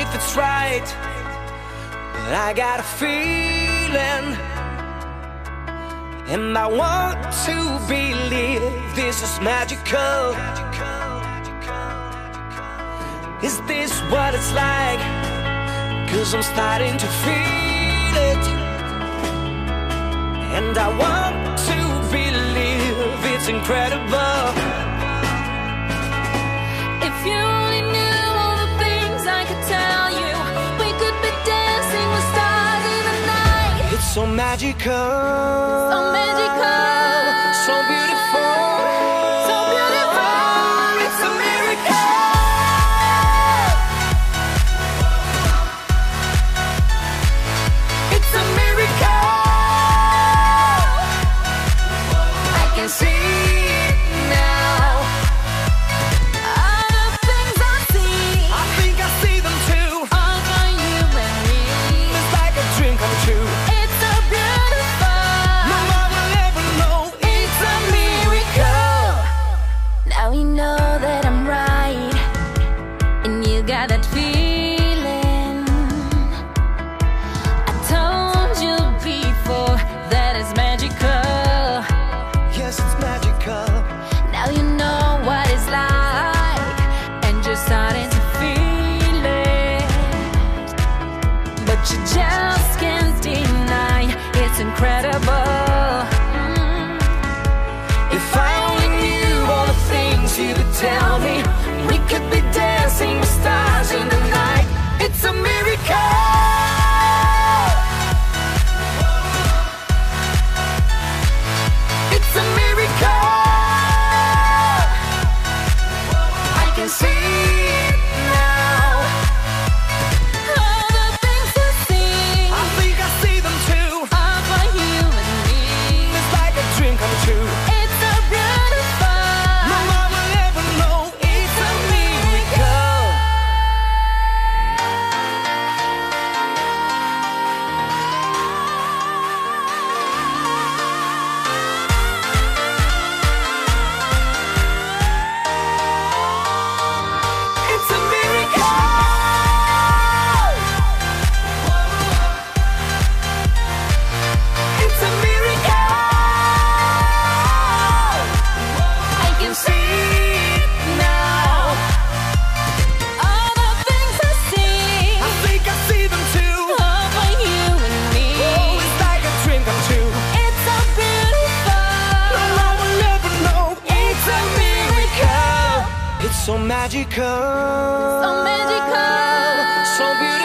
if it's right, but I got a feeling, and I want to believe this is magical. Is this what it's like? 'Cause I'm starting to feel it, and I want to believe it's incredible. If you only knew all the things I could tell you, we could be dancing with stars in the night. It's so magical, so magical, so beautiful, so beautiful. It's a miracle. It's a miracle. I can see it now. All the things I see, I think I see them too. all for you and me. It's like a dream come true. It's so beautiful. No one will ever know. It's a miracle. Now you know that I'm right, and you got that feeling. I told you before that it's magical. Yes, it's magical. Now you know what it's like, and you're starting to feel it, but you just can't deny it's incredible. If I only knew all the things you would tell me, we could be dancing with stars in the night. It's a miracle. It's a miracle. I can see it now. All the things you see, I think I see them too. all for you and me. It's like a dream come true. It's so beautiful. No one will ever know. It's a miracle. It's a miracle. It's a miracle. I can see it now. All the things I see, I think I see them too. all for you and me. Oh, it's like a dream come true. It's so beautiful. No one will ever know. It's a miracle. It's so magical. So magical. So beautiful.